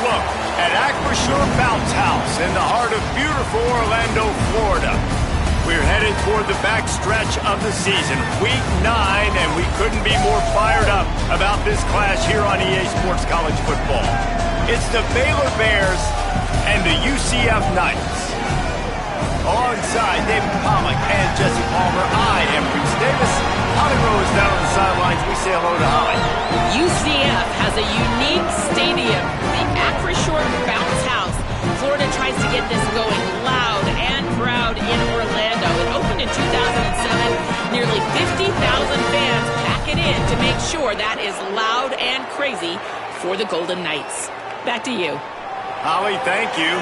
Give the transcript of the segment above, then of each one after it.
look at Acrisure Bounce House in the heart of beautiful Orlando, Florida. We're headed toward the backstretch of the season, Week 9, and we couldn't be more fired up about this clash here on EA Sports College Football. It's the Baylor Bears and the UCF Knights. Alongside David Pollack and Jesse Palmer, I am Reese Davis. Holly Rose down on the sidelines. We say hello to Holly. UCF has a unique stadium, the Acrisure Bounce House. Florida tries to get this going loud and proud in Orlando. It opened in 2007. Nearly 50,000 fans pack it in to make sure that is loud and crazy for the Golden Knights. Back to you. Holly, thank you.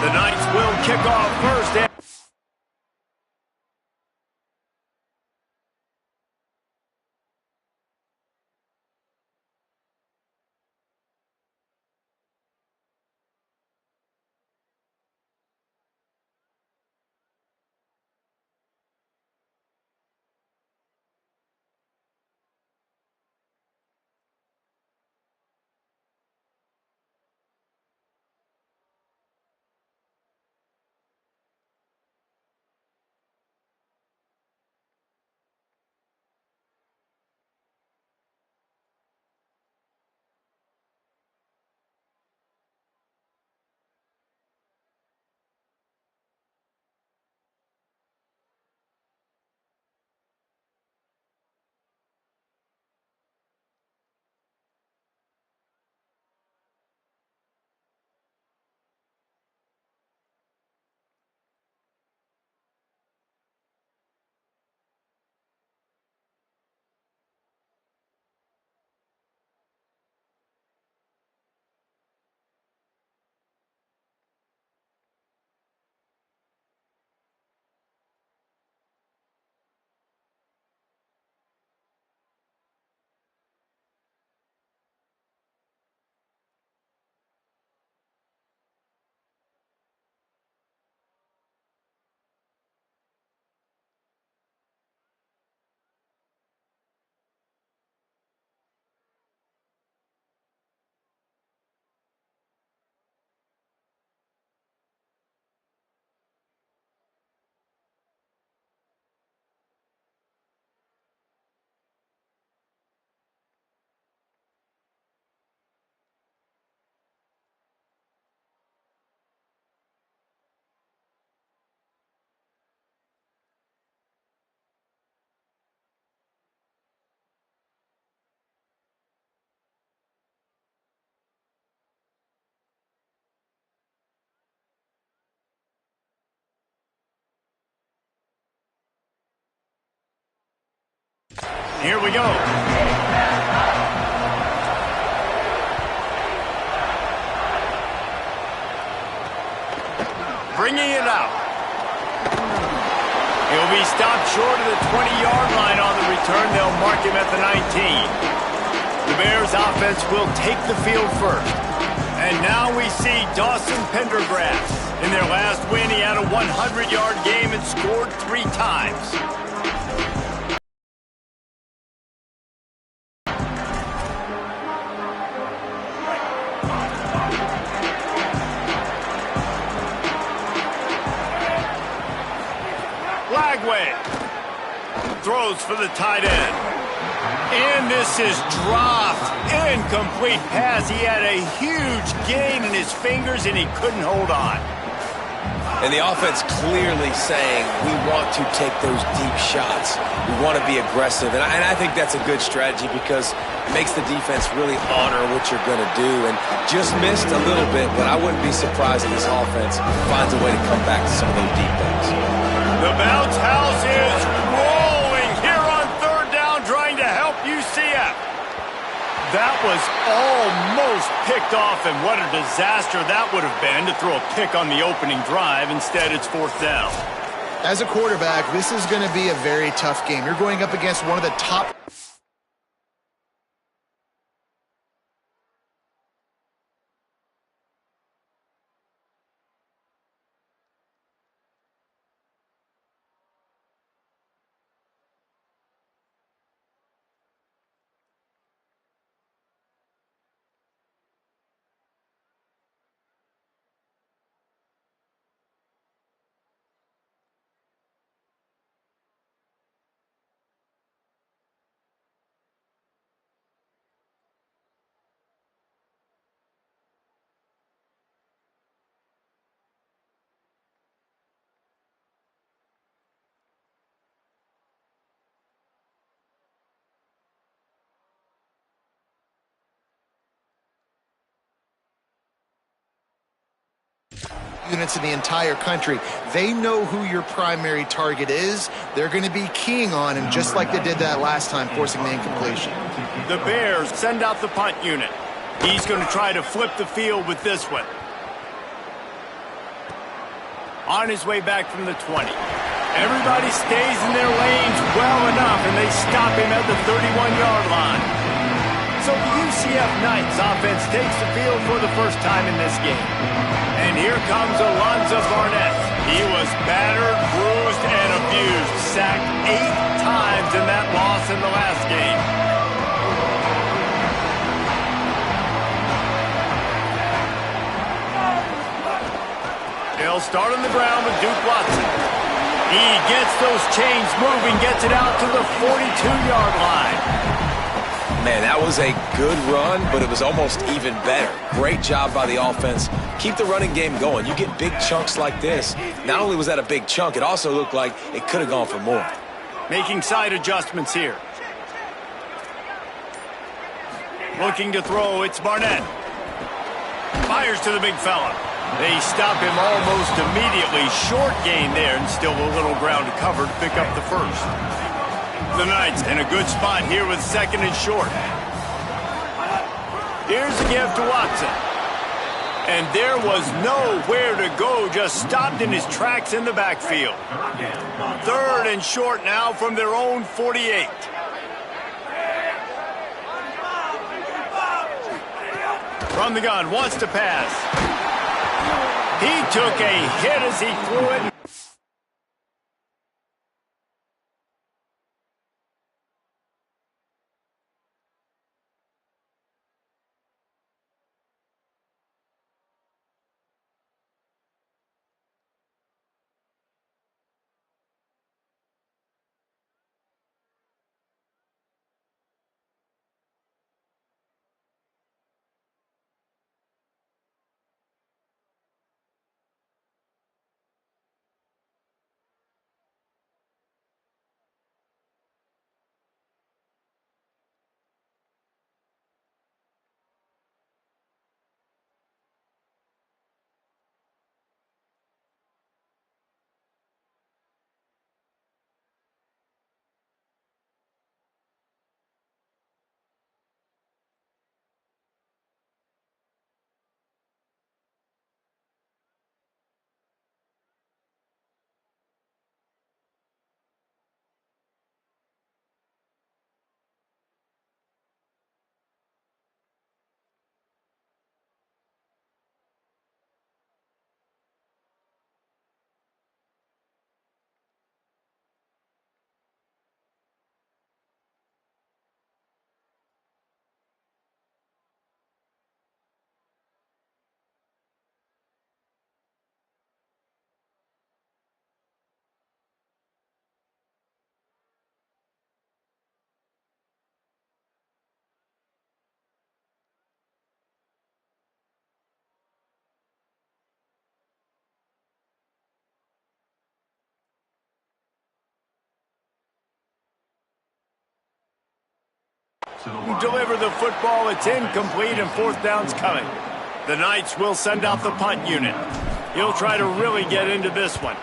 The Knights will kick off first. Here we go. Bringing it out. He'll be stopped short of the 20-yard line on the return. They'll mark him at the 19. The Bears offense will take the field first. And now we see Dawson Pendergrass. In their last win, he had a 100-yard game and scored 3 times. Throws for the tight end. And this is dropped. Incomplete pass. He had a huge gain in his fingers, and he couldn't hold on. And the offense clearly saying, we want to take those deep shots. We want to be aggressive. And I think that's a good strategy because it makes the defense really honor what you're going to do. And just missed a little bit, but I wouldn't be surprised if this offense finds a way to come back to some of those deep things. The bounce house is rolling here on third down, trying to help UCF That was almost picked off, and what a disaster that would have been to throw a pick on the opening drive. Instead, it's 4th down. As a quarterback, this is going to be a very tough game. You're going up against one of the top units in the entire country. They know who your primary target is. They're going to be keying on him, just like they did that last time, forcing the incompletion. The Bears send out the punt unit. He's going to try to flip the field with this one. On his way back from the 20. Everybody stays in their lanes well enough, and they stop him at the 31-yard line. So the UCF Knights offense takes the field for the first time in this game. And here comes Alonzo Barnett. He was battered, bruised, and abused. Sacked 8 times in that loss in the last game. They'll start on the ground with Duke Watson. He gets those chains moving, gets it out to the 42-yard line. Man, that was a good run, but it was almost even better. Great job by the offense. Keep the running game going. You get big chunks like this. Not only was that a big chunk, it also looked like it could have gone for more. Making side adjustments here. Looking to throw, it's Barnett. Fires to the big fella. They stop him almost immediately. Short gain there, and still a little ground to cover to pick up the first. The Knights in a good spot here with 2nd and short. Here's the give to Watson. And there was nowhere to go, just stopped in his tracks in the backfield. 3rd and short now from their own 48. From the gun, wants to pass. He took a hit as he threw it. Deliver the football. It's incomplete, and 4th down's coming. The Knights will send out the punt unit. He'll try to really get into this one.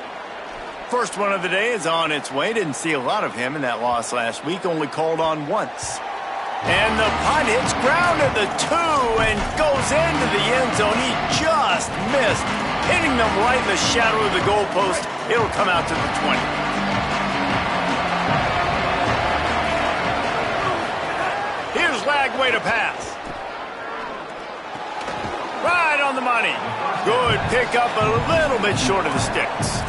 First one of the day is on its way. Didn't see a lot of him in that loss last week. Only called on once. And the punt hits ground at the 2 and goes into the end zone. He just missed, hitting them right in the shadow of the goalpost. It'll come out to the 20. Here's Lagway to pass. Right on the money. Good pickup, a little bit short of the sticks.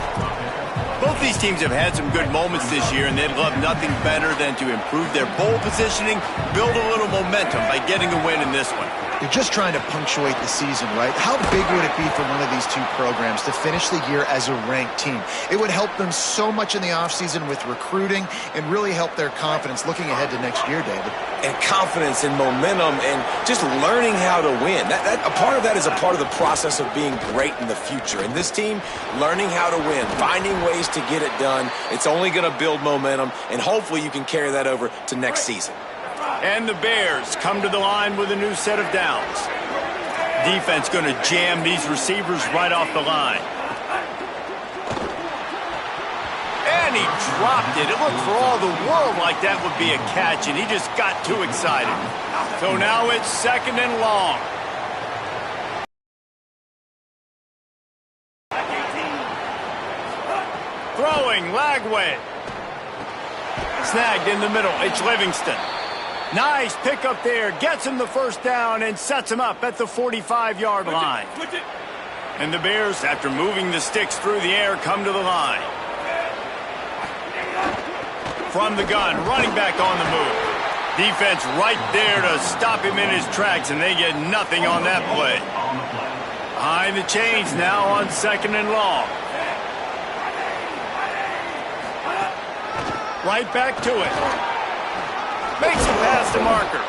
Both these teams have had some good moments this year, and they'd love nothing better than to improve their pole positioning, build a little momentum by getting a win in this one. You're just trying to punctuate the season, right? How big would it be for one of these two programs to finish the year as a ranked team? It would help them so much in the offseason with recruiting and really help their confidence looking ahead to next year, David. And confidence and momentum and just learning how to win. A part of that is a part of the process of being great in the future. And this team, learning how to win, finding ways to get it done, it's only going to build momentum, and hopefully you can carry that over to next season. And the Bears come to the line with a new set of downs. Defense going to jam these receivers right off the line. And he dropped it. It looked for all the world like that would be a catch, and he just got too excited. So now it's 2nd and long. Throwing, Lagway. Snagged in the middle. It's Livingston. Nice pickup there. Gets him the first down and sets him up at the 45-yard line. And the Bears, after moving the sticks through the air, come to the line. From the gun, running back on the move. Defense right there to stop him in his tracks, and they get nothing on that play. Behind the chains now on 2nd and long. Right back to it. Makes it past the marker.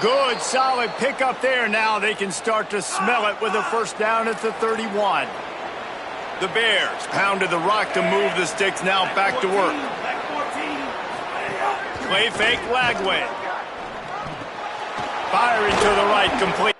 Good, solid pickup there. Now they can start to smell it with a first down at the 31. The Bears pounded the rock to move the sticks. Now back to work. Play fake, Lagway. Firing to the right, complete.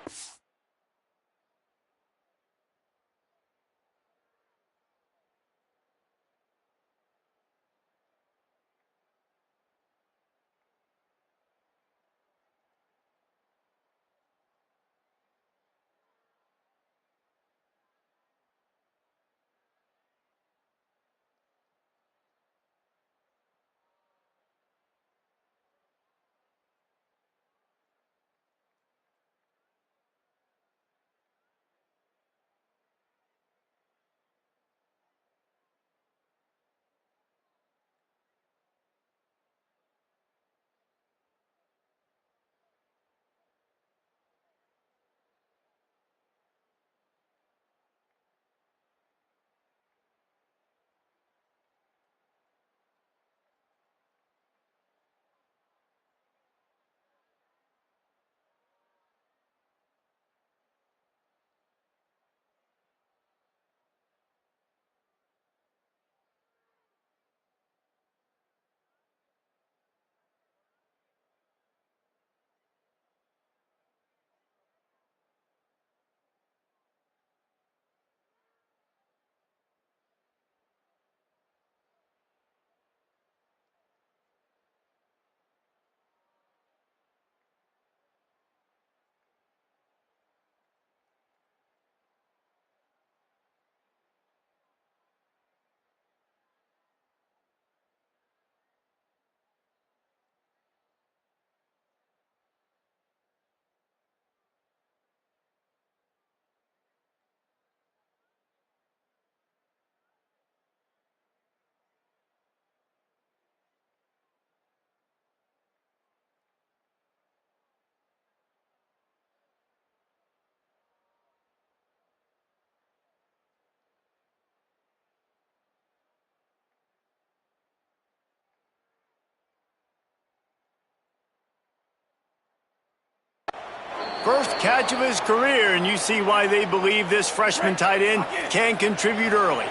First catch of his career, and you see why they believe this freshman tight end can contribute early.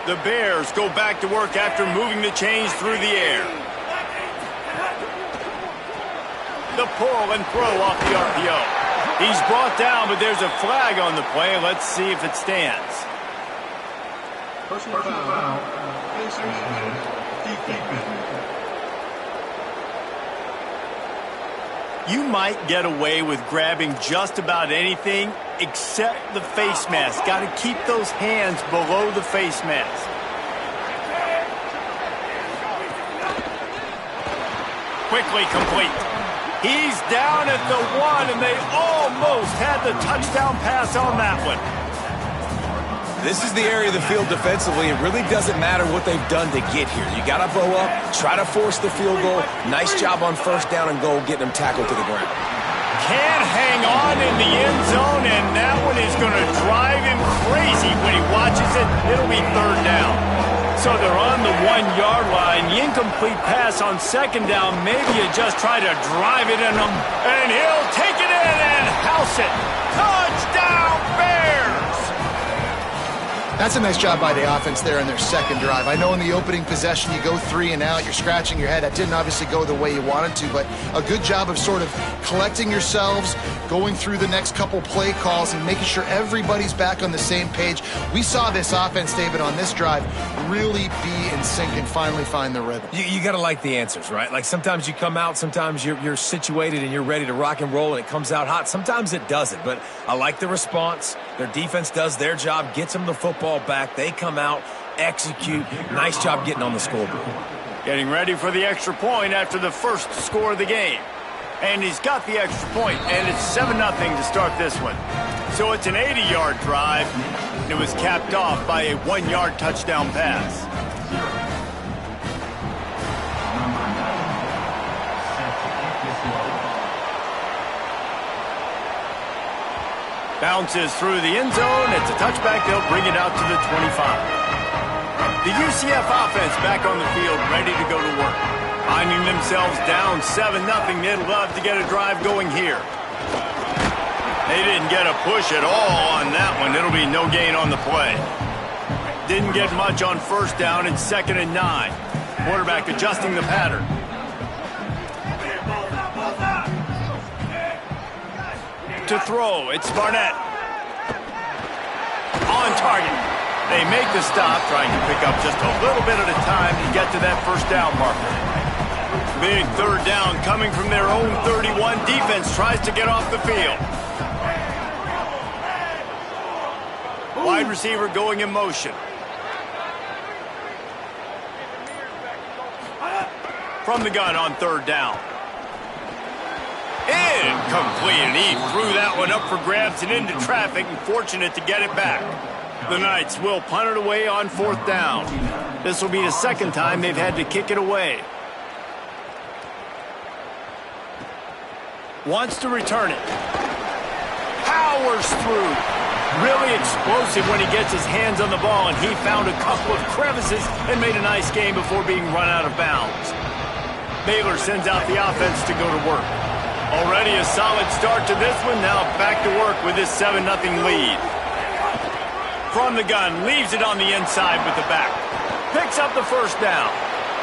The Bears go back to work after moving the chains through the air. The pull and throw off the RPO. He's brought down, but there's a flag on the play. Let's see if it stands. Personal foul. Face mask. Defense. You might get away with grabbing just about anything except the face mask. Got to keep those hands below the face mask. Quickly complete. He's down at the 1, and they almost had the touchdown pass on that one. This is the area of the field defensively. It really doesn't matter what they've done to get here. You got to bow up, try to force the field goal. Nice job on first down and goal, getting them tackled to the ground. Can't hang on in the end zone, and that one is going to drive him crazy when he watches it. It'll be third down. So they're on the 1-yard line. The incomplete pass on second down. Maybe you just try to drive it in him, and he'll take it in and house it. Touchdown, Bears! That's a nice job by the offense there in their second drive. I know in the opening possession you go 3 and out, you're scratching your head. That didn't obviously go the way you wanted to, but a good job of sort of collecting yourselves, going through the next couple play calls and making sure everybody's back on the same page. We saw this offense, David, on this drive really be in sync and finally find the rhythm. You got to like the answers, right? Like sometimes you come out, sometimes you're situated and you're ready to rock and roll and it comes out hot. Sometimes it doesn't, but I like the response. Their defense does their job, gets them the football back. They come out, execute. Nice job getting on the scoreboard. Getting ready for the extra point after the first score of the game. And he's got the extra point, and it's 7-0 to start this one. So it's an 80-yard drive, and it was capped off by a 1-yard touchdown pass. Bounces through the end zone. It's a touchback. They'll bring it out to the 25. The UCF offense back on the field, ready to go to work. Finding themselves down 7-0. They'd love to get a drive going here. They didn't get a push at all on that one. It'll be no gain on the play. Didn't get much on first down. It's 2nd and 9. Quarterback adjusting the pattern. To throw, it's Barnett. On target. They make the stop, trying to pick up just a little bit at a time to get to that first down marker. Big third down coming from their own 31. Defense tries to get off the field. Wide receiver going in motion. From the gun on third down. Incomplete, and he threw that one up for grabs and into traffic, and fortunate to get it back. The Knights will punt it away on fourth down. This will be the second time they've had to kick it away. Wants to return it. Powers through. Really explosive when he gets his hands on the ball, and he found a couple of crevices and made a nice game before being run out of bounds. Baylor sends out the offense to go to work. Already a solid start to this one. Now back to work with this 7-0 lead. From the gun, leaves it on the inside with the back. Picks up the first down.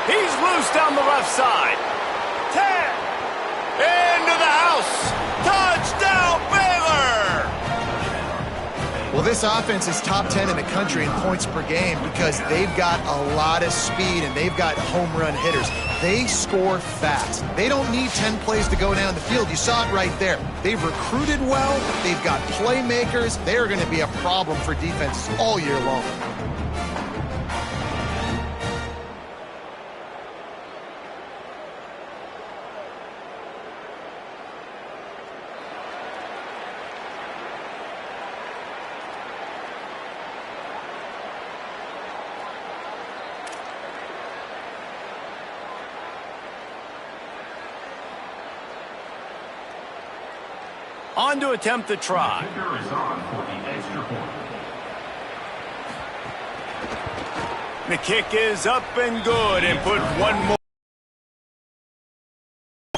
He's loose down the left side. 10. Into the house. Touchdown, Baylor! Well, this offense is top 10 in the country in points per game because they've got a lot of speed and they've got home run hitters. They score fast. They don't need 10 plays to go down the field. You saw it right there. They've recruited well. They've got playmakers. They are going to be a problem for defenses all year long. On to attempt the try. The kick is up and good, and put one more.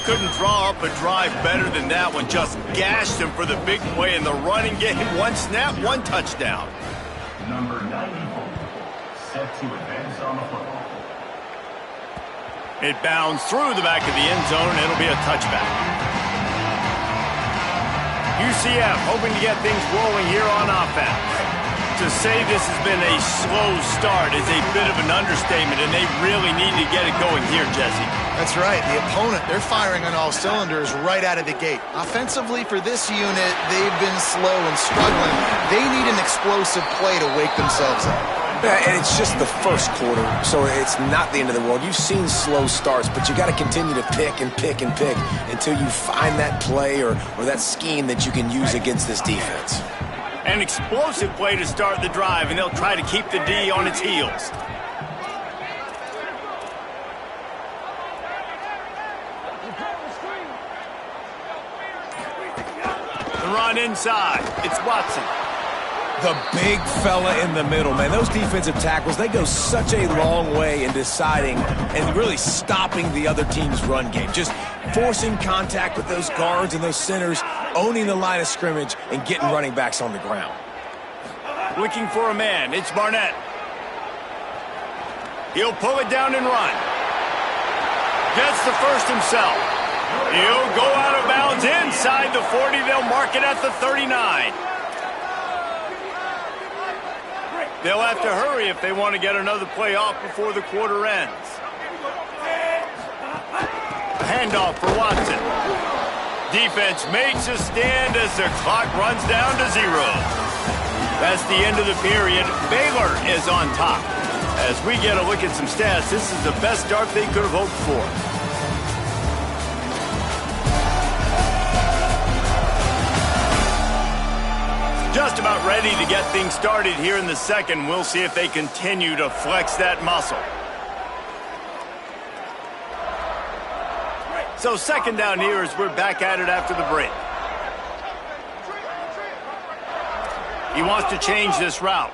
Couldn't draw up a drive better than that one. Just gashed him for the big play in the running game. One snap, one touchdown. Number 94, set to advance on the football. It bounds through the back of the end zone, and it'll be a touchback. UCF hoping to get things rolling here on offense. To say this has been a slow start is a bit of an understatement, and they really need to get it going here, Jesse. That's right. The opponent, they're firing on all cylinders right out of the gate. Offensively, for this unit, they've been slow and struggling. They need an explosive play to wake themselves up. Yeah, and it's just the first quarter, so it's not the end of the world. You've seen slow starts, but you got to continue to pick and pick and pick until you find that play or that scheme that you can use against this defense. An explosive play to start the drive, and they'll try to keep the D on its heels. The run inside. It's Watson. The big fella in the middle, man. Those defensive tackles, they go such a long way in deciding and really stopping the other team's run game. Just forcing contact with those guards and those centers, owning the line of scrimmage, and getting running backs on the ground. Looking for a man. It's Barnett. He'll pull it down and run. Gets the first himself. He'll go out of bounds inside the 40. They'll mark it at the 39. They'll have to hurry if they want to get another play off before the quarter ends. A handoff for Watson. Defense makes a stand as the clock runs down to 0. That's the end of the period. Baylor is on top. As we get a look at some stats, this is the best start they could have hoped for. Just about ready to get things started here in the second. We'll see if they continue to flex that muscle. So second down here as we're back at it after the break. He wants to change this route.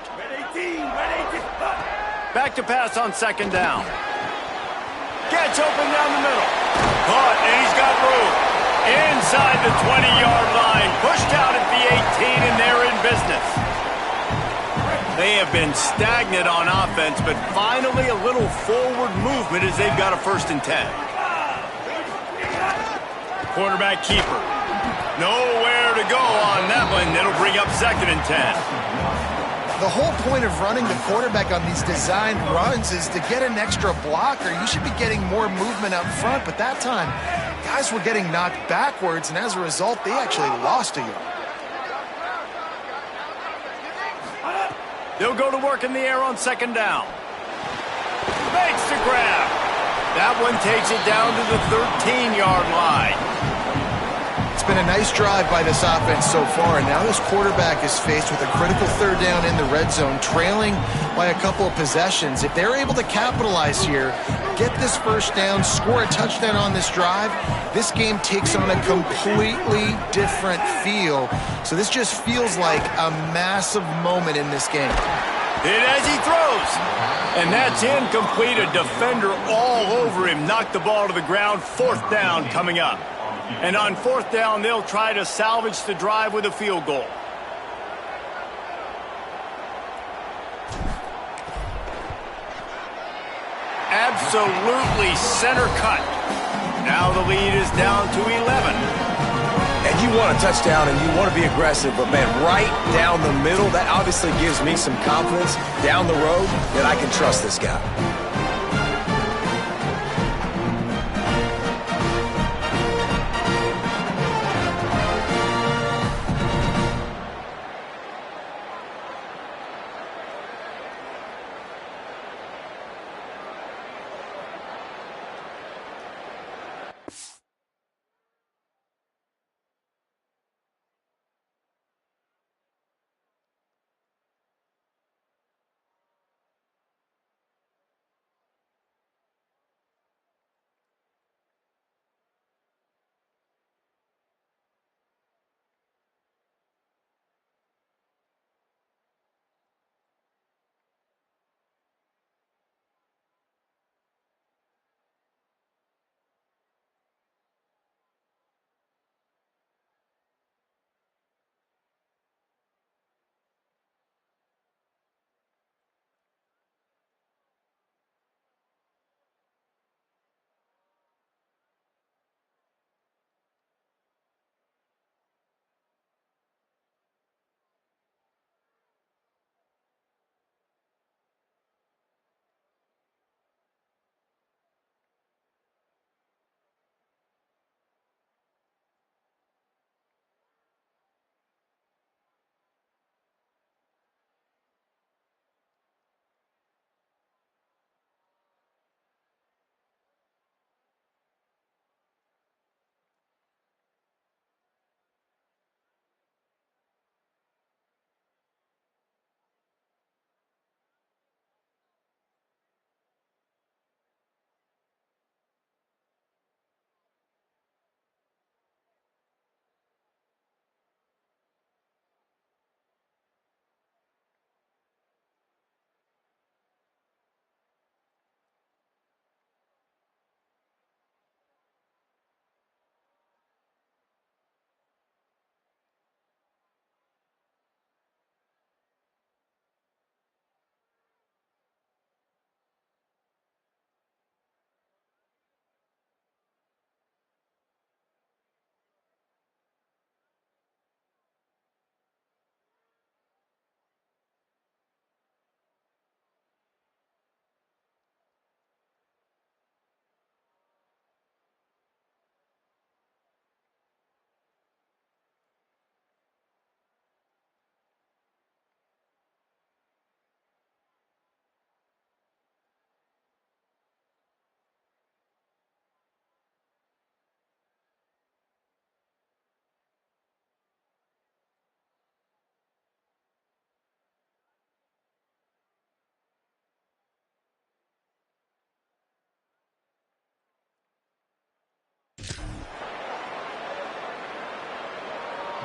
Back to pass on second down. Gets open down the middle. Caught, and he's got room. Inside the 20-yard line. Pushed out at the 18, and they're in business. They have been stagnant on offense, but finally a little forward movement as they've got a 1st and 10. Quarterback keeper. Nowhere to go on that one. It'll bring up 2nd and 10. The whole point of running the quarterback on these designed runs is to get an extra blocker. You should be getting more movement up front, but that time, guys were getting knocked backwards, and as a result, they actually lost a yard. They'll go to work in the air on 2nd down. Makes the grab. That one takes it down to the 13-yard line. It's been a nice drive by this offense so far, and now this quarterback is faced with a critical 3rd down in the red zone, trailing by a couple of possessions. If they're able to capitalize here, get this 1st down, score a touchdown on this drive, this game takes on a completely different feel. So this just feels like a massive moment in this game. Hit as he throws. And that's incomplete. A defender all over him. Knocked the ball to the ground. 4th down coming up. And on 4th down, they'll try to salvage the drive with a field goal. Absolutely center cut. Now the lead is down to 11. And you want a touchdown and you want to be aggressive, but man, right down the middle, that obviously gives me some confidence down the road that I can trust this guy.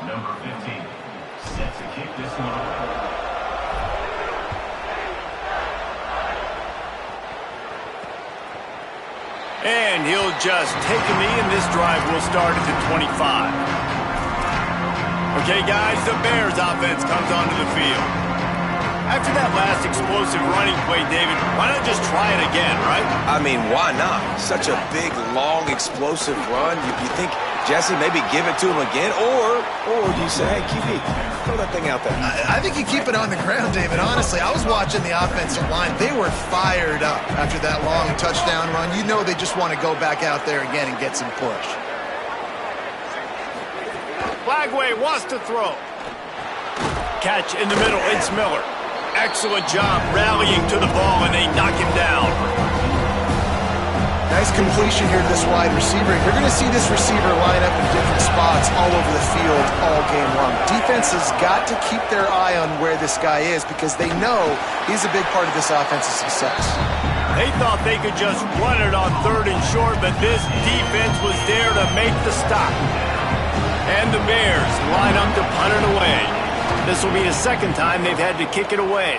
Number 15, set to kick this one away. And he'll just take a knee, and this drive will start at the 25. Okay, guys, the Bears offense comes onto the field. After that last explosive running play, David, why not just try it again, right? I mean, why not? Such a big, long, explosive run. You think, Jesse, maybe give it to him again? Or you say, hey, QB, throw that thing out there. I think you keep it on the ground, David. Honestly, I was watching the offensive line. They were fired up after that long touchdown run. You know they just want to go back out there again and get some push. Flagway wants to throw. Catch in the middle. It's Miller. Excellent job rallying to the ball, and they knock him down. Nice completion here to this wide receiver. You're going to see this receiver line up in different spots all over the field all game long. Defense has got to keep their eye on where this guy is because they know he's a big part of this offense's success. They thought they could just run it on 3rd and short, but this defense was there to make the stop. And the Bears line up to punt it away. This will be the second time they've had to kick it away.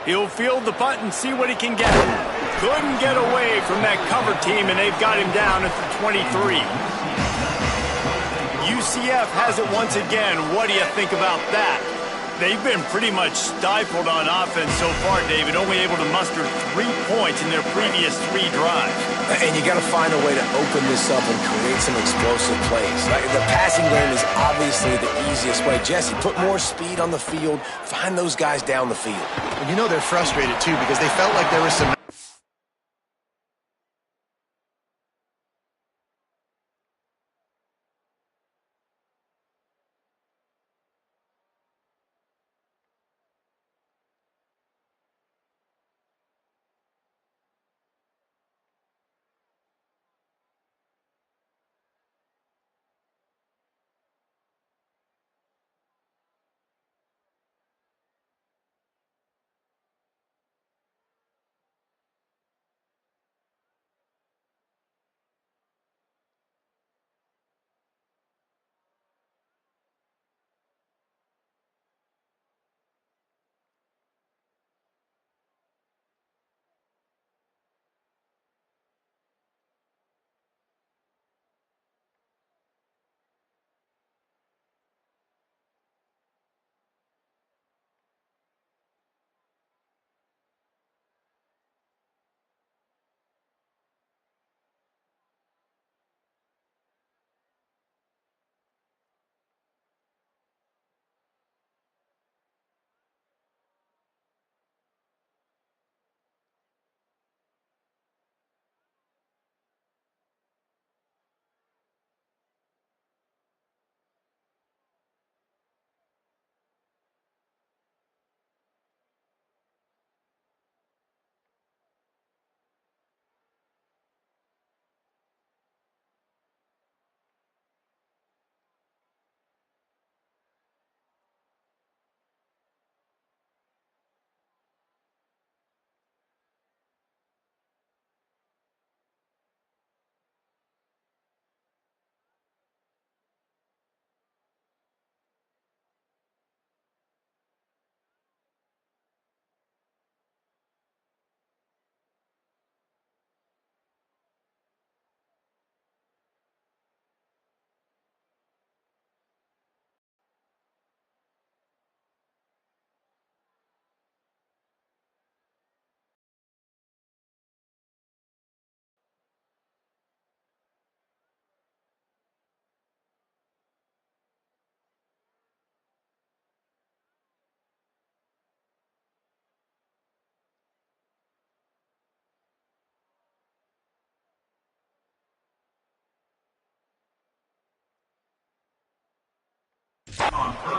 He'll field the punt and see what he can get. Couldn't get away from that cover team, and they've got him down at the 23. UCF has it once again. What do you think about that? They've been pretty much stifled on offense so far, David, only able to muster 3 points in their previous 3 drives. And you got to find a way to open this up and create some explosive plays. Like the passing game is obviously the easiest way. Jesse, put more speed on the field. Find those guys down the field. And you know they're frustrated, too, because they felt like there was some...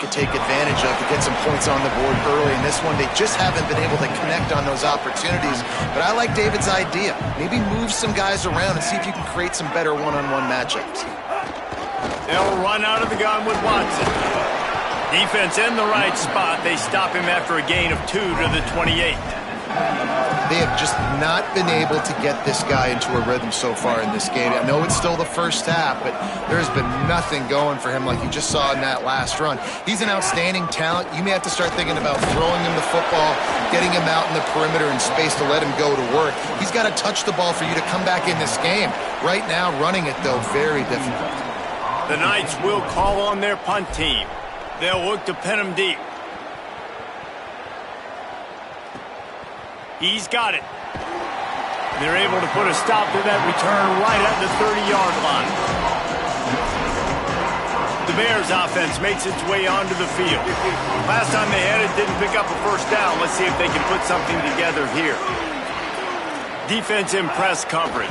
could take advantage of to get some points on the board early. In this one, they just haven't been able to connect on those opportunities. But I like David's idea. Maybe move some guys around and see if you can create some better one-on-one matchups. They'll run out of the gun with Watson. Defense in the right spot. They stop him after a gain of 2 to the 28. They have just not been able to get this guy into a rhythm so far in this game. I know it's still the first half, but there's been nothing going for him like you just saw in that last run. He's an outstanding talent. You may have to start thinking about throwing him the football, getting him out in the perimeter in space to let him go to work. He's got to touch the ball for you to come back in this game. Right now, running it, though, very difficult. The Knights will call on their punt team. They'll look to pin him deep. He's got it. They're able to put a stop to that return right at the 30-yard line. The Bears offense makes its way onto the field. Last time they had it, didn't pick up a first down. Let's see if they can put something together here. Defense in press coverage.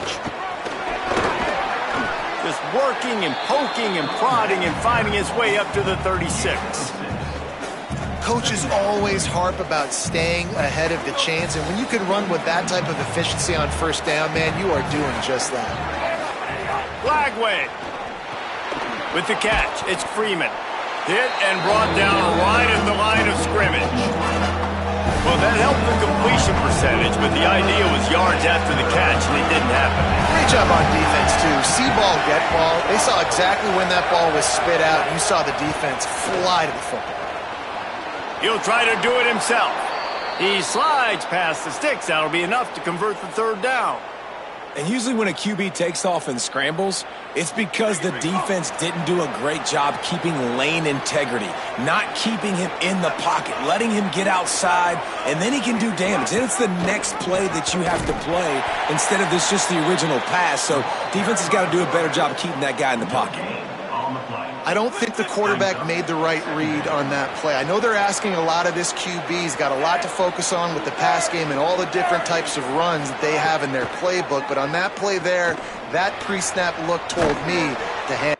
Just working and poking and prodding and finding his way up to the 36. Coaches always harp about staying ahead of the chains, and when you can run with that type of efficiency on first down, man, you are doing just that. Flagway. With the catch, it's Freeman. Hit and brought down right at the line of scrimmage. Well, that helped the completion percentage, but the idea was yards after the catch, and it didn't happen. Great job on defense, too. See ball, get ball. They saw exactly when that ball was spit out. You saw the defense fly to the football. He'll try to do it himself. He slides past the sticks. That'll be enough to convert the third down. And usually when a QB takes off and scrambles, it's because the defense didn't do a great job keeping lane integrity, not keeping him in the pocket, letting him get outside, and then he can do damage. Then it's the next play that you have to play instead of this just the original pass. So defense has got to do a better job keeping that guy in the pocket. I don't think the quarterback made the right read on that play. I know they're asking a lot of this QB. He's got a lot to focus on with the pass game and all the different types of runs that they have in their playbook. But on that play there, that pre-snap look told me to hand.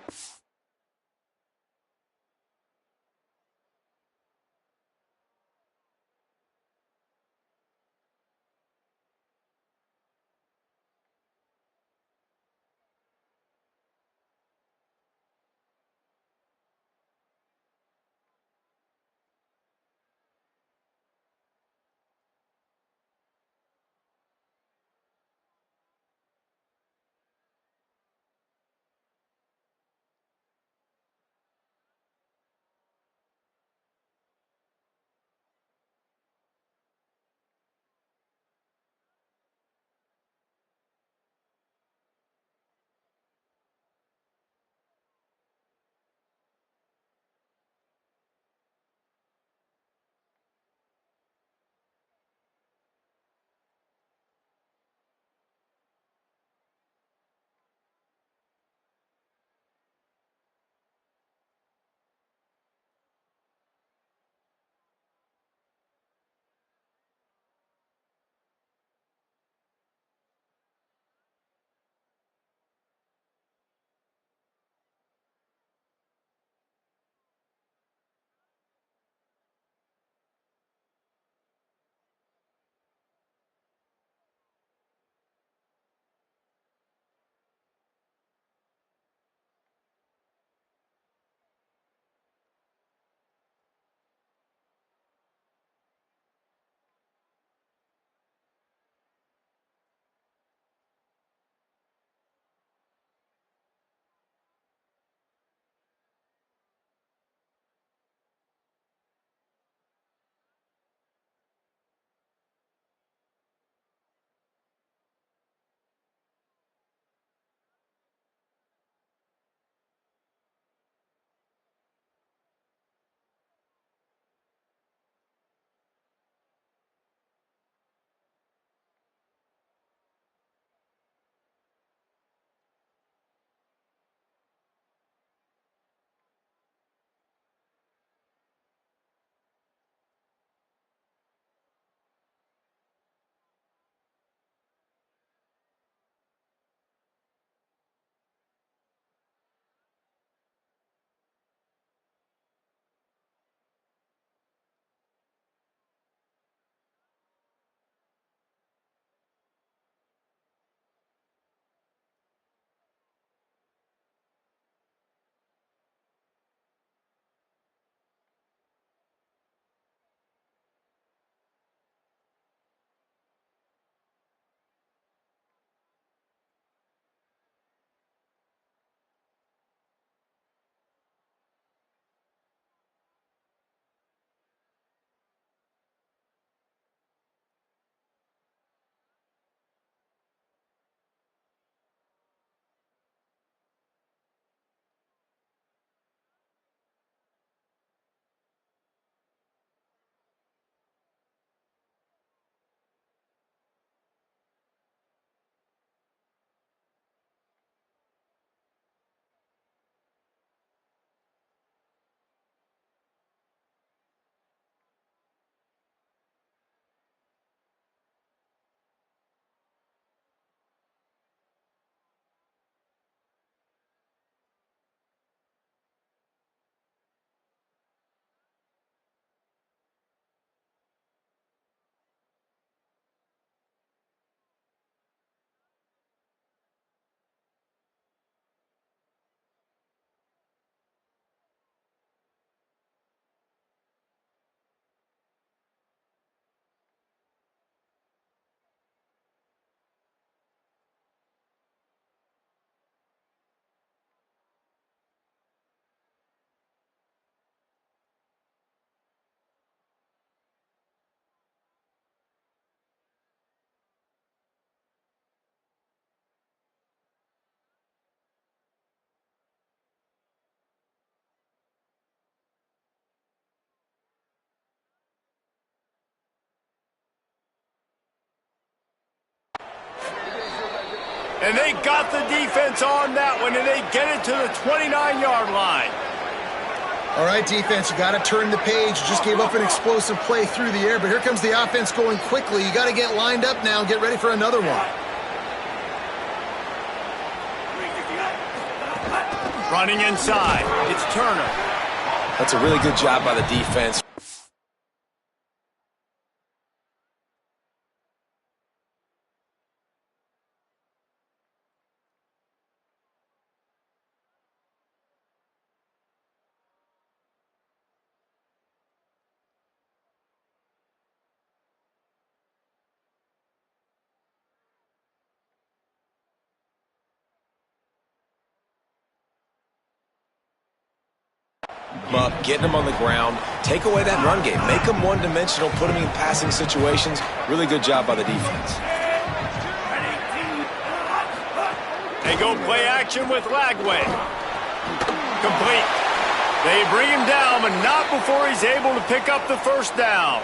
And they got the defense on that one, and they get it to the 29-yard line. All right, defense, you got to turn the page. You just gave up an explosive play through the air, but here comes the offense going quickly. You got to get lined up now and get ready for another one. Running inside. It's Turner. That's a really good job by the defense. Up, getting them on the ground, take away that run game, make them one-dimensional, put them in passing situations. Really good job by the defense. They go play action with Lagway. Complete. They bring him down, but not before he's able to pick up the first down.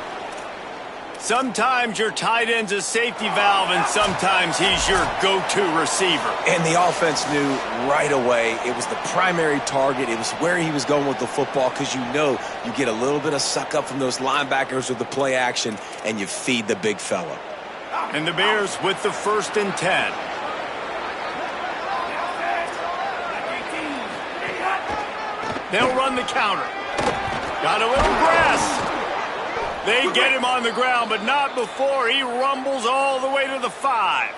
Sometimes your tight end's a safety valve, and sometimes he's your go-to receiver. And the offense knew right away it was the primary target. It was where he was going with the football, because you know you get a little bit of suck up from those linebackers with the play action, and you feed the big fella. And the Bears with the 1st and 10. They'll run the counter. Got a little grass. They get him on the ground, but not before he rumbles all the way to the 5.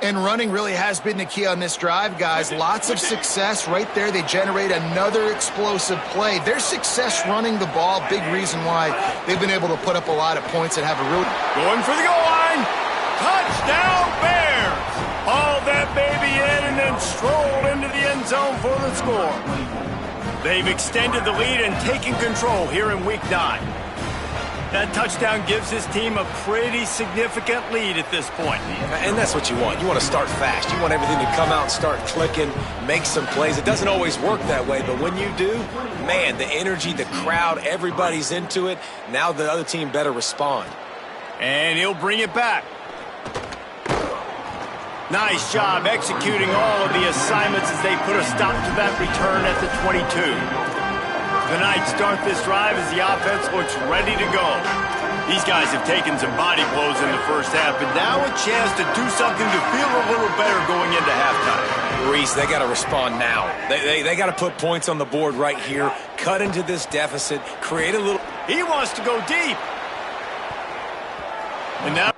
And running really has been the key on this drive, guys. Lots of success right there. They generate another explosive play. Their success running the ball, big reason why they've been able to put up a lot of points and have a real... Going for the goal line. Touchdown, Bears. Hauled that baby in and then strolled into the end zone for the score. They've extended the lead and taken control here in Week 9. That touchdown gives his team a pretty significant lead at this point. And that's what you want. You want to start fast. You want everything to come out and start clicking, make some plays. It doesn't always work that way, but when you do, man, the energy, the crowd, everybody's into it. Now the other team better respond. And he'll bring it back. Nice job executing all of the assignments as they put a stop to that return at the 22. The Knights start this drive as the offense looks ready to go. These guys have taken some body blows in the first half, but now a chance to do something to feel a little better going into halftime. Reese, they got to respond now. They got to put points on the board right here, cut into this deficit, create a little... He wants to go deep. And now...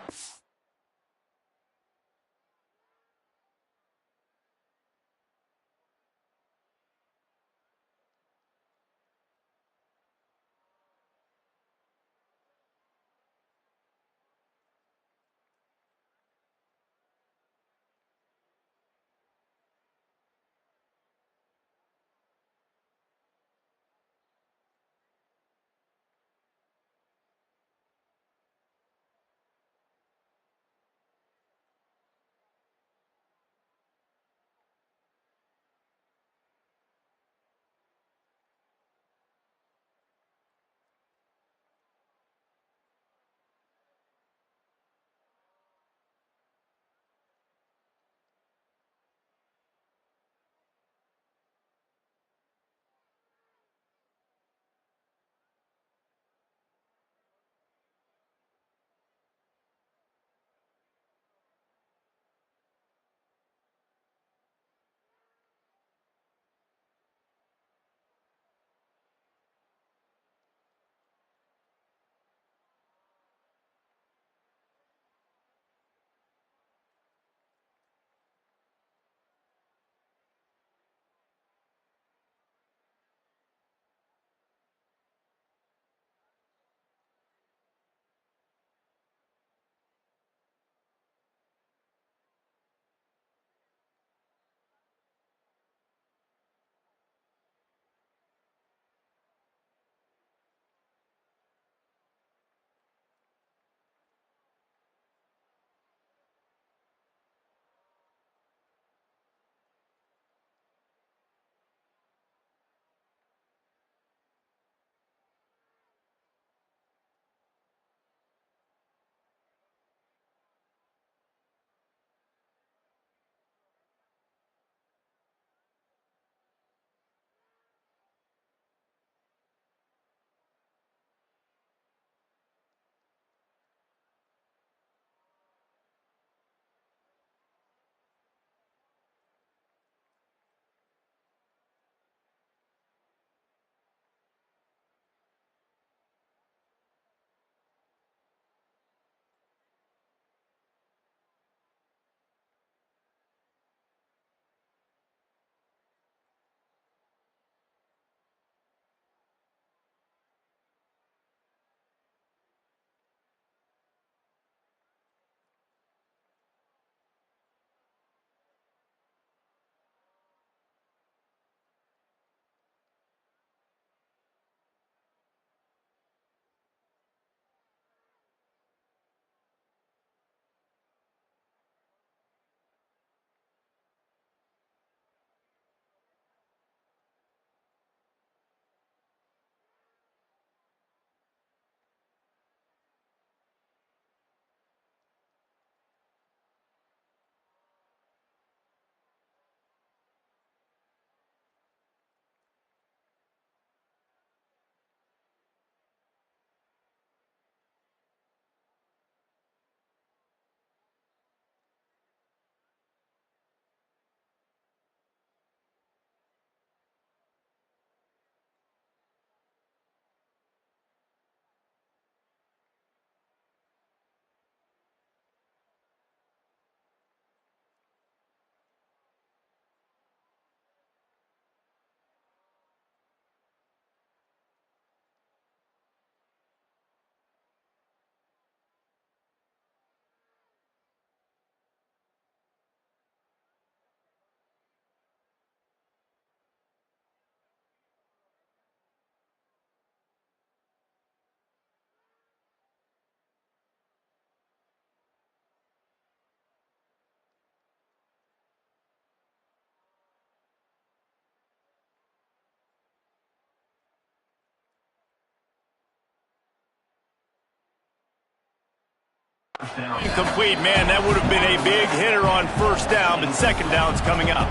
Incomplete, man. That would have been a big hitter on first down, but second down's coming up.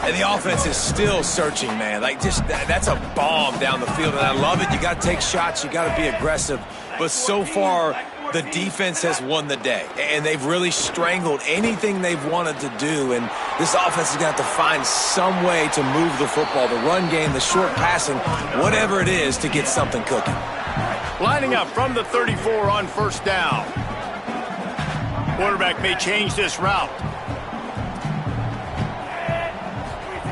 And the offense is still searching, man. Like, just that's a bomb down the field, and I love it. You got to take shots. You got to be aggressive. But so far, the defense has won the day, and they've really strangled anything they've wanted to do. And this offense is going to have to find some way to move the football, the run game, the short passing, whatever it is, to get something cooking. Lining up from the 34 on first down. Quarterback may change this route.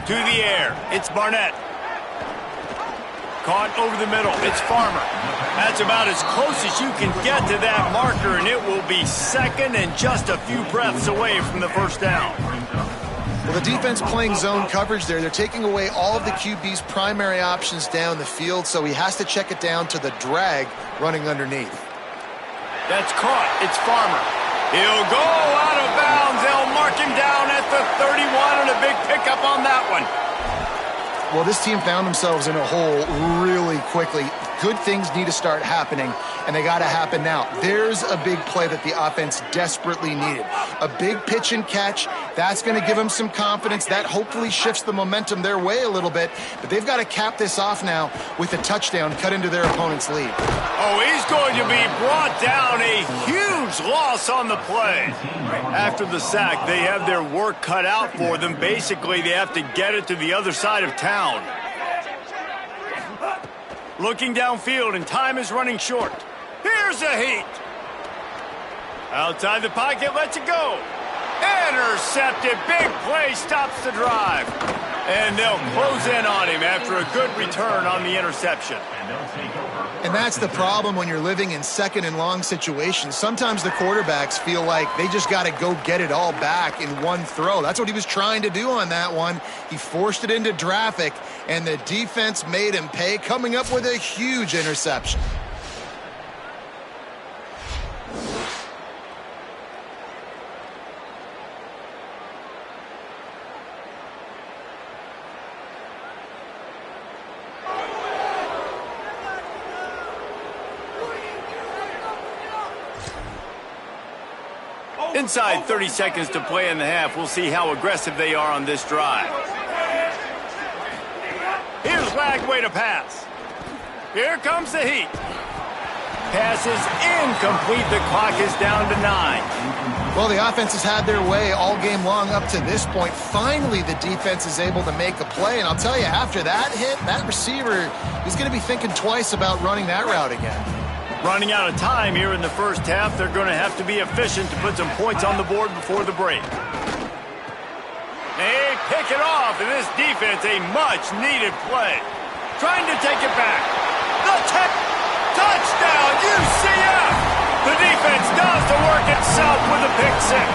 To the air, it's Barnett. Caught over the middle, it's Farmer. That's about as close as you can get to that marker, and it will be second and just a few breaths away from the first down. Well, the defense playing zone coverage there. They're taking away all of the QB's primary options down the field, so he has to check it down to the drag running underneath. That's caught, it's Farmer. He'll go out of bounds. They'll mark him down at the 31, and a big pickup on that one. Well, this team found themselves in a hole really quickly. Good things need to start happening, and they got to happen now. There's a big play that the offense desperately needed. A big pitch and catch. That's going to give them some confidence. That hopefully shifts the momentum their way a little bit, but they've got to cap this off now with a touchdown cut into their opponent's lead. Oh, he's going to be brought down. A huge loss on the play. After the sack, they have their work cut out for them. Basically, they have to get it to the other side of town. Looking downfield, and time is running short. Here's a heat. Outside the pocket, lets it go. Intercepted. Big play, stops the drive. And they'll close in on him after a good return on the interception. And that's the problem when you're living in second and long situations. Sometimes the quarterbacks feel like they just got to go get it all back in one throw. That's what he was trying to do on that one. He forced it into traffic, and the defense made him pay, coming up with a huge interception. Inside 30 seconds to play in the half. We'll see how aggressive they are on this drive. Here's Lagway to pass. Here comes the heat. Pass is incomplete. The clock is down to 9. Well, the offense has had their way all game long up to this point. Finally, the defense is able to make a play. And I'll tell you, after that hit, that receiver is going to be thinking twice about running that route again. Running out of time here in the first half. They're going to have to be efficient to put some points on the board before the break. They pick it off, and this defense, a much-needed play. Trying to take it back. The touchdown, UCF! The defense does the work itself with a pick six.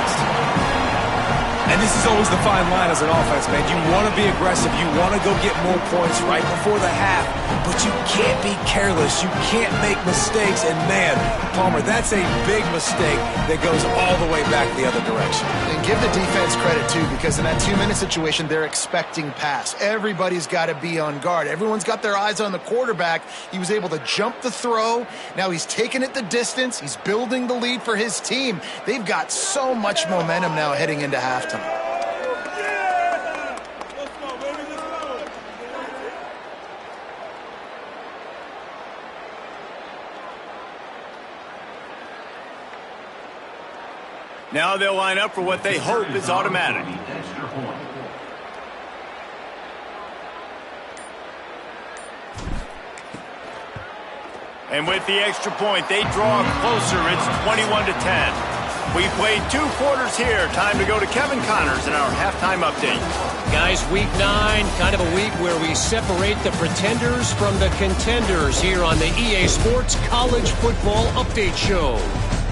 And this is always the fine line as an offense, man. You want to be aggressive. You want to go get more points right before the half, but you can't be careless. You can't make mistakes. And, man, Palmer, that's a big mistake that goes all the way back the other direction. And give the defense credit, too, because in that 2-minute situation, they're expecting pass. Everybody's got to be on guard. Everyone's got their eyes on the quarterback. He was able to jump the throw. Now he's taking it the distance. He's building the lead for his team. They've got so much momentum now heading into halftime. Now they'll line up for what they hope is automatic. And with the extra point, they draw closer. It's 21-10. We played 2 quarters here. Time to go to Kevin Connors in our halftime update. Guys, week 9, kind of a week where we separate the pretenders from the contenders here on the EA Sports College Football Update Show.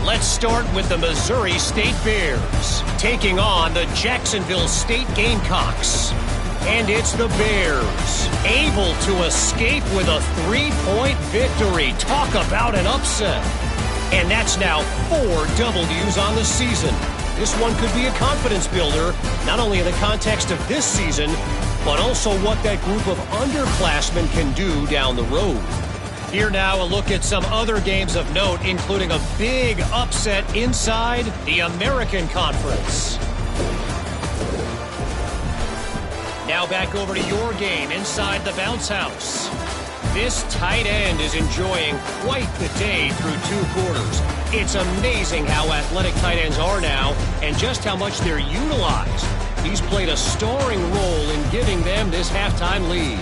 Let's start with the Missouri State Bears, taking on the Jacksonville State Gamecocks. And it's the Bears, able to escape with a 3-point victory. Talk about an upset. And that's now 4 W's on the season. This one could be a confidence builder, not only in the context of this season, but also what that group of underclassmen can do down the road. Here now, a look at some other games of note, including a big upset inside the American Conference. Now back over to your game inside the bounce house. This tight end is enjoying quite the day through 2 quarters. It's amazing how athletic tight ends are now and just how much they're utilized. He's played a starring role in giving them this halftime lead.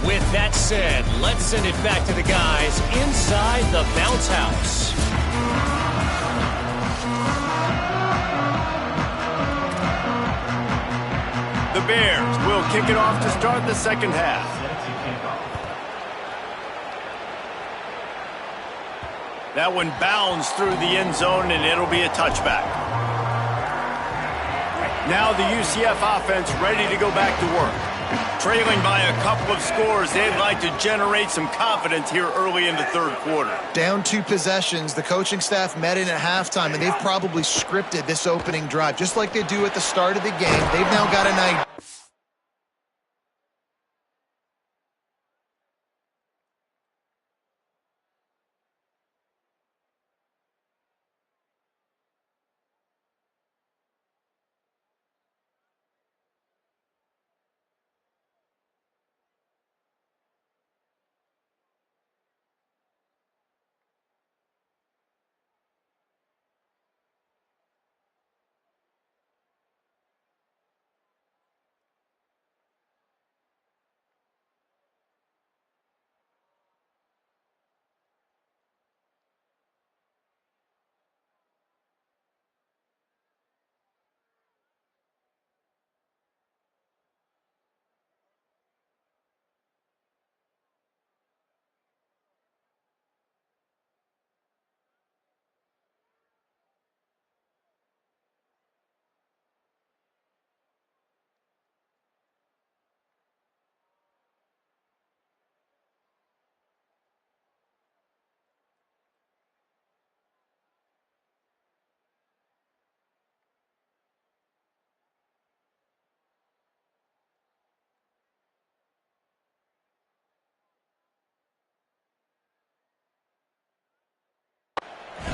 With that said, let's send it back to the guys inside the bounce house. The Bears will kick it off to start the second half. That one bounds through the end zone, and it'll be a touchback. Now the UCF offense ready to go back to work. Trailing by a couple of scores, they'd like to generate some confidence here early in the third quarter. Down 2 possessions, the coaching staff met in at halftime, and they've probably scripted this opening drive. Just like they do at the start of the game, they've now got an idea.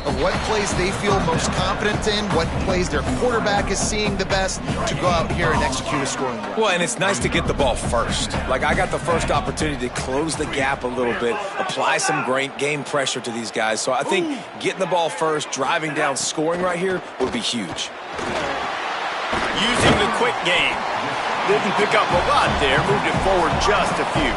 Of what plays they feel most confident in, what plays their quarterback is seeing the best to go out here and execute a scoring drive. Well, and it's nice to get the ball first. Like, I got the first opportunity to close the gap a little bit, apply some great game pressure to these guys. So I think getting the ball first, driving down, scoring right here would be huge. Using the quick game. Didn't pick up a lot there, moved it forward just a few.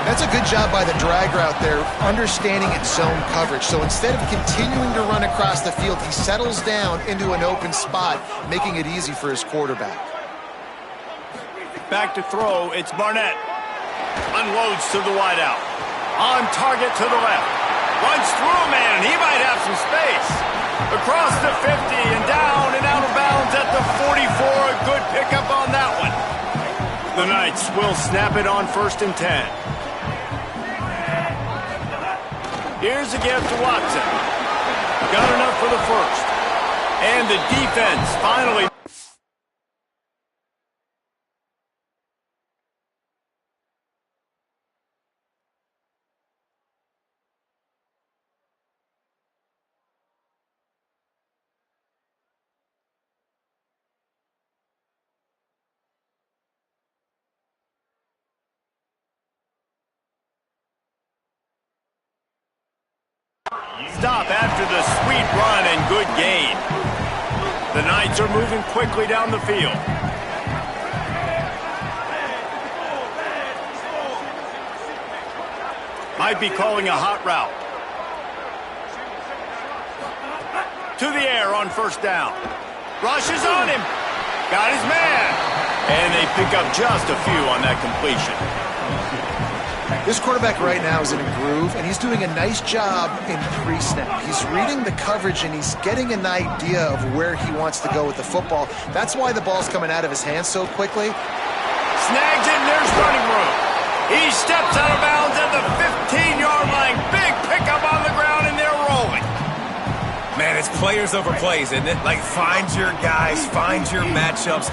That's a good job by the drag route there, understanding its zone coverage. So instead of continuing to run across the field, he settles down into an open spot, making it easy for his quarterback. Back to throw, it's Barnett. Unloads to the wideout. On target to the left. Runs through a man, he might have some space. Across the 50 and down and out of bounds at the 44. A good pickup on that one. The Knights will snap it on 1st and 10. Here's a give to Watson. Got enough for the first. And the defense finally. Stop after the sweet run and good gain. The Knights are moving quickly down the field. Might be calling a hot route. To the air on 1st down. Rushes on him. Got his man. And they pick up just a few on that completion. This quarterback right now is in a groove, and he's doing a nice job in pre-snap. He's reading the coverage, and he's getting an idea of where he wants to go with the football. That's why the ball's coming out of his hands so quickly. Snags it, and there's running room. He steps out of bounds at the 15-yard line. Big pickup on the ground, and they're rolling. Man, it's players over plays, isn't it? Like, find your guys, find your matchups.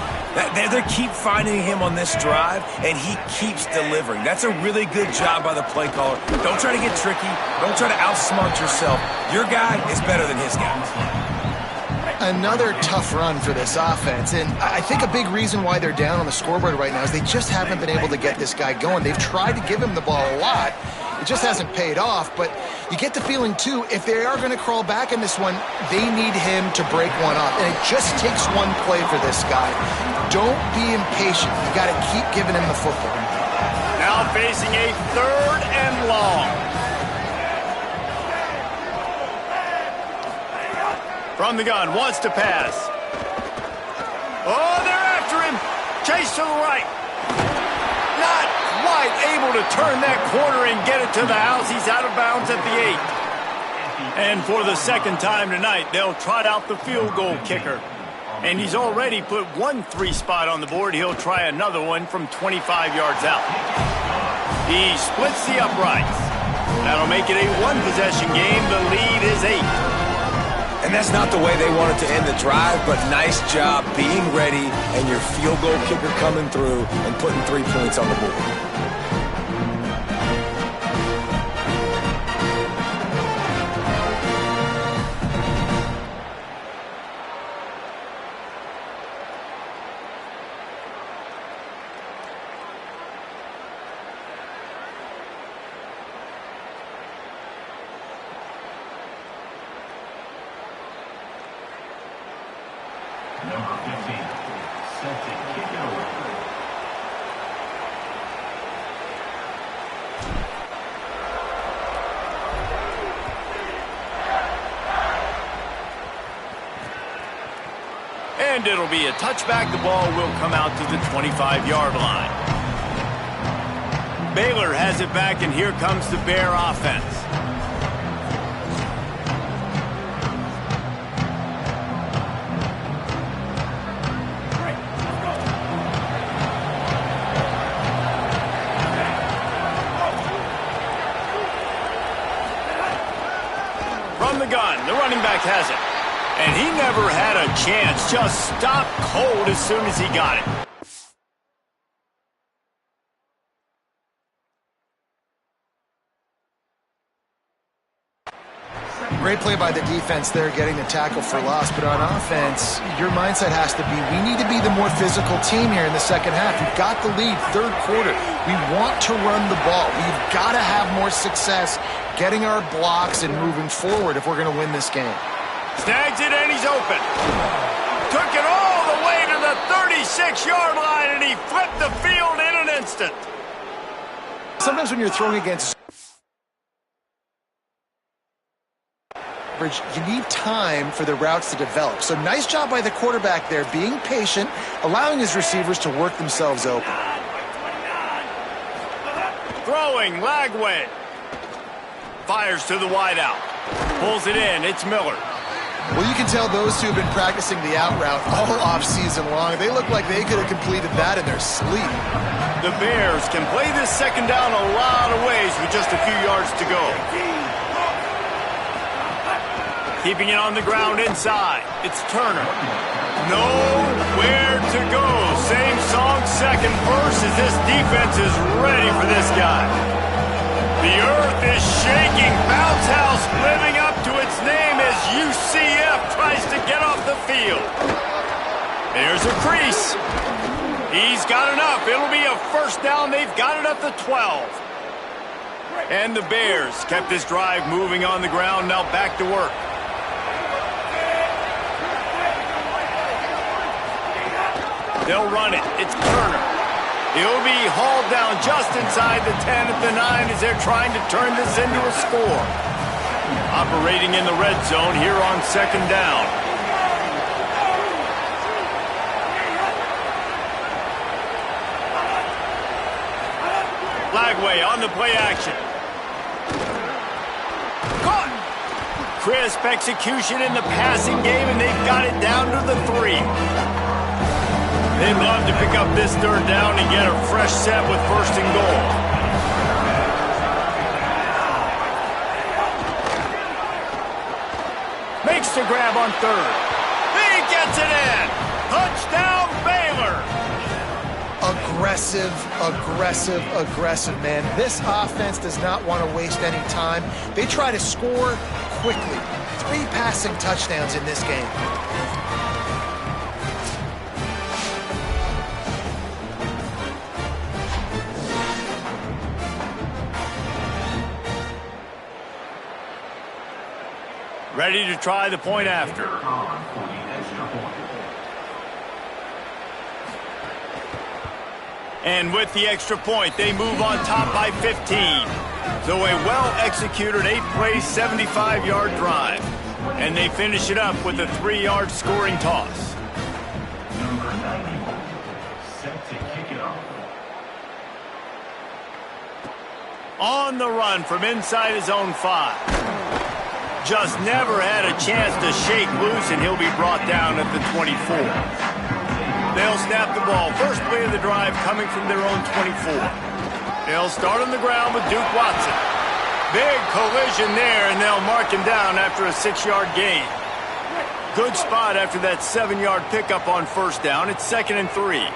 They keep finding him on this drive, and he keeps delivering. That's a really good job by the play caller. Don't try to get tricky. Don't try to outsmart yourself. Your guy is better than his guy. Another tough run for this offense, and I think a big reason why they're down on the scoreboard right now is they just haven't been able to get this guy going. They've tried to give him the ball a lot. It just hasn't paid off, but you get the feeling, too, if they are going to crawl back in this one, they need him to break one off, and it just takes one play for this guy. Don't be impatient. You got to keep giving him the football. Now facing a 3rd and long. From the gun, wants to pass. Oh, they're after him. Chase to the right. Not quite able to turn that corner and get it to the house. He's out of bounds at the 8. And for the 2nd time tonight, they'll trot out the field goal kicker. And he's already put one 3 spot on the board. He'll try another one from 25 yards out. He splits the uprights. That'll make it a 1-possession game. The lead is 8. And that's not the way they wanted to end the drive, but nice job being ready and your field goal kicker coming through and putting 3 points on the board. Number 15, set to kick it away. And it'll be a touchback. The ball will come out to the 25-yard line. Baylor has it back, and here comes the Bear offense. From the gun, the running back has it. And he never had a chance, just stopped cold as soon as he got it. Great play by the defense there, getting the tackle for loss. But on offense, your mindset has to be, we need to be the more physical team here in the 2nd half. We've got the lead, 3rd quarter. We want to run the ball. We've got to have more success getting our blocks and moving forward if we're going to win this game. Snags it, and he's open. Took it all the way to the 36-yard line, and he flipped the field in an instant. Sometimes when you're throwing against you need time for the routes to develop. So nice job by the quarterback there, being patient, allowing his receivers to work themselves open. Throwing, Lagway. Fires to the wideout. Pulls it in, it's Miller. Well, you can tell those two have been practicing the out route all off-season long. They look like they could have completed that in their sleep. The Bears can play this 2nd down a lot of ways with just a few yards to go. Keeping it on the ground inside. It's Turner. Nowhere to go. Same song, 2nd verse, as this defense is ready for this guy. The earth is shaking. Bounce House living up to its name as UCF tries to get off the field. There's a crease. He's got enough. It'll be a 1st down. They've got it at the 12. And the Bears kept this drive moving on the ground. Now back to work. They'll run it. It's Turner. He'll be hauled down just inside the 10 at the 9 as they're trying to turn this into a score. Operating in the red zone here on 2nd down. Lagway on the play action. Caught. Crisp execution in the passing game, and they've got it down to the 3. They'd love to pick up this 3rd down and get a fresh set with 1st and goal. Makes Makes the grab on third. He gets it in. Touchdown, Baylor. Aggressive, aggressive, aggressive, man. This offense does not want to waste any time. They try to score quickly. 3 passing touchdowns in this game. Ready to try the point after. And with the extra point, they move on top by 15. So a well-executed 8-play, 75-yard drive. And they finish it up with a 3-yard scoring toss. Number 91, set to kick it off. On the run from inside his own 5. Just never had a chance to shake loose, and he'll be brought down at the 24. They'll snap the ball. First play of the drive coming from their own 24. They'll start on the ground with Duke Watson. Big collision there, and they'll mark him down after a 6-yard gain. Good spot after that 7-yard pickup on first down. It's 2nd and 3.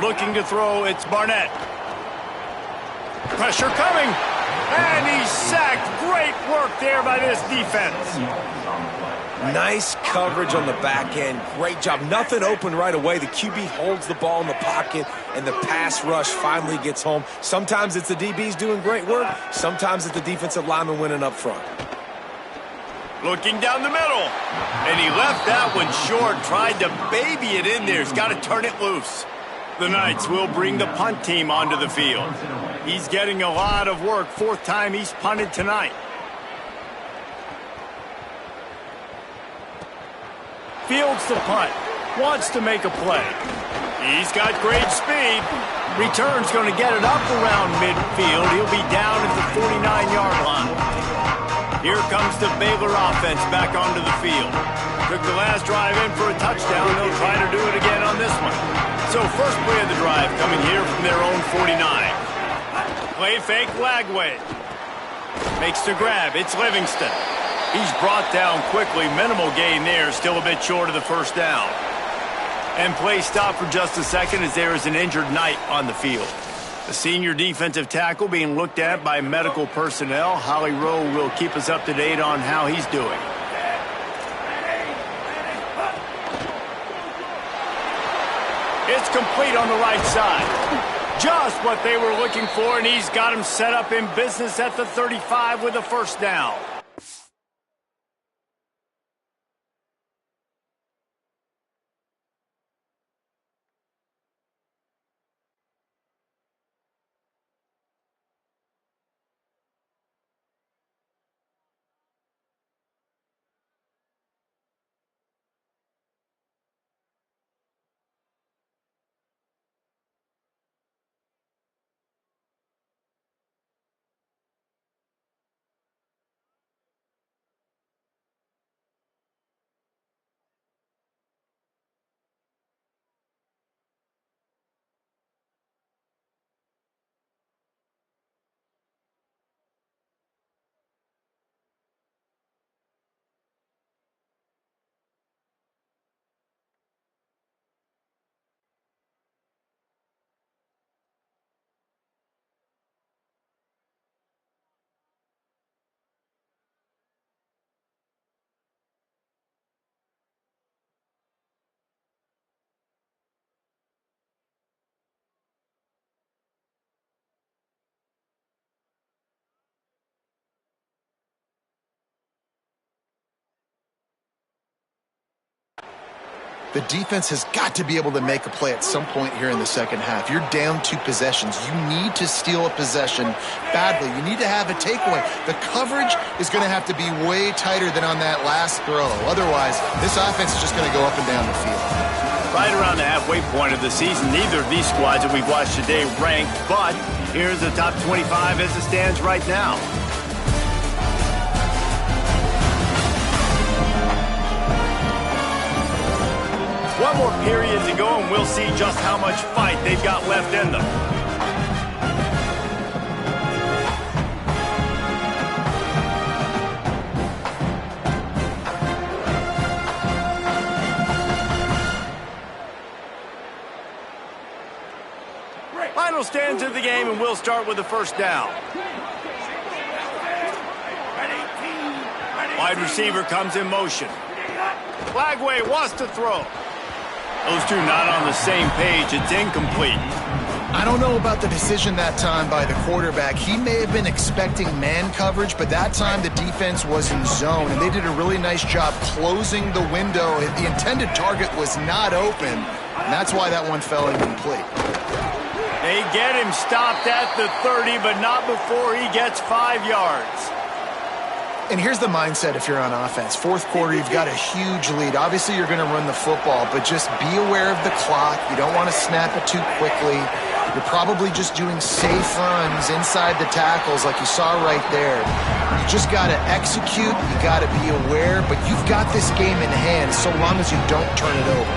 Looking to throw, it's Barnett. Pressure coming. And he's sacked. Great work there by this defense. Nice coverage on the back end. Great job. Nothing open right away. The QB holds the ball in the pocket, and the pass rush finally gets home. Sometimes it's the DBs doing great work. Sometimes it's the defensive lineman winning up front. Looking down the middle. And he left that one short. Tried to baby it in there. He's got to turn it loose. The Knights will bring the punt team onto the field. He's getting a lot of work. 4th time he's punted tonight. Fields the punt. Wants to make a play. He's got great speed. Return's going to get it up around midfield. He'll be down at the 49-yard line. Here comes the Baylor offense back onto the field. Took the last drive in for a touchdown. They'll try to do it again on this one. So first play of the drive coming here from their own 49. Play fake Lagway. Makes the grab. It's Livingston. He's brought down quickly. Minimal gain there. Still a bit short of the first down. And play stop for just a second as there is an injured Knight on the field. The senior defensive tackle being looked at by medical personnel. Holly Rowe will keep us up to date on how he's doing. It's complete on the right side. Just what they were looking for, and he's got him set up in business at the 35 with a first down. The defense has got to be able to make a play at some point here in the second half. You're down 2 possessions. You need to steal a possession badly. You need to have a takeaway. The coverage is going to have to be way tighter than on that last throw. Otherwise, this offense is just going to go up and down the field. Right around the halfway point of the season, neither of these squads that we've watched today ranked, but here's the top 25 as it stands right now. One more period to go, and we'll see just how much fight they've got left in them. Final stands of the game, and we'll start with the first down. Wide receiver comes in motion. Flagway wants to throw. Those two not on the same page. It's incomplete. I don't know about the decision that time by the quarterback. He may have been expecting man coverage, but that time the defense was in zone, and they did a really nice job closing the window. The intended target was not open, and that's why that one fell incomplete. They get him stopped at the 30, but not before he gets 5 yards. And here's the mindset if you're on offense. Fourth quarter, you've got a huge lead. Obviously, you're going to run the football, but just be aware of the clock. You don't want to snap it too quickly. You're probably just doing safe runs inside the tackles like you saw right there. You just got to execute. You got to be aware, but you've got this game in hand so long as you don't turn it over.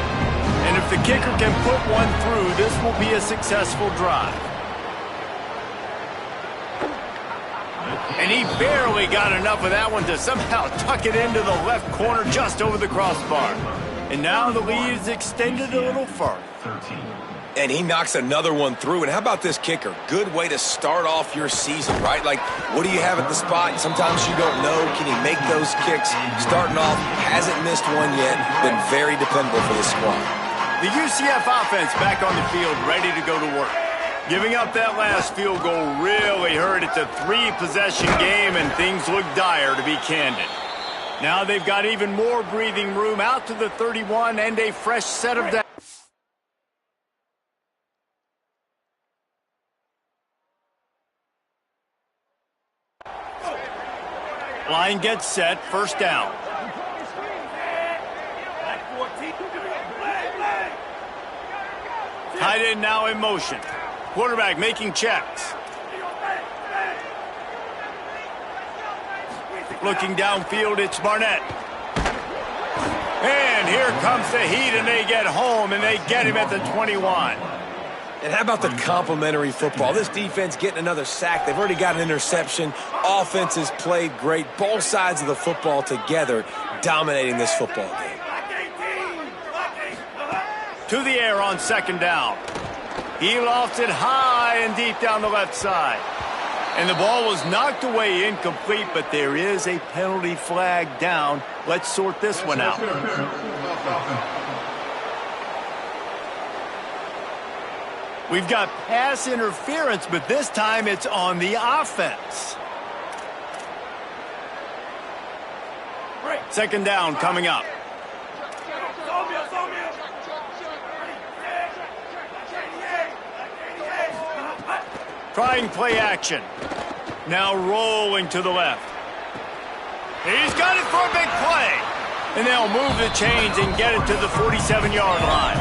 And if the kicker can put one through, this will be a successful drive. And he barely got enough of that one to somehow tuck it into the left corner just over the crossbar. And now the lead is extended a little further. And he knocks another one through. And how about this kicker? Good way to start off your season, right? Like, what do you have at the spot? Sometimes you don't know. Can he make those kicks? Starting off, hasn't missed one yet. Been very dependable for the squad. The UCF offense back on the field, ready to go to work. Giving up that last field goal really hurt. It's a 3-possession game, and things look dire, to be candid. Now they've got even more breathing room out to the 31 and a fresh set of downs. Line gets set, first down. Tight end now in motion. Quarterback making checks. Looking downfield, it's Barnett. And here comes the heat, and they get home, and they get him at the 21. And how about the complimentary football? This defense getting another sack. They've already got an interception. Offense has played great. Both sides of the football together dominating this football game. To the air on second down. He lofts it high and deep down the left side. And the ball was knocked away incomplete, but there is a penalty flag down. Let's sort this one out. We've got pass interference, but this time it's on the offense. Second down coming up. Trying play action. Now rolling to the left. He's got it for a big play. And they'll move the chains and get it to the 47-yard line.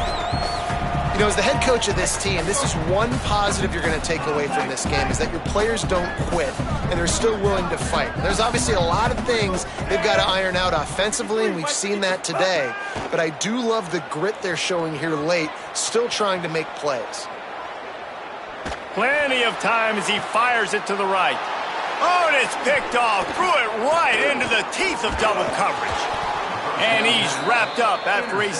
You know, as the head coach of this team, this is one positive you're going to take away from this game, is that your players don't quit, and they're still willing to fight. There's obviously a lot of things they've got to iron out offensively, and we've seen that today. But I do love the grit they're showing here late, still trying to make plays. Plenty of time as he fires it to the right. Oh, and it's picked off. Threw it right into the teeth of double coverage. And he's wrapped up after a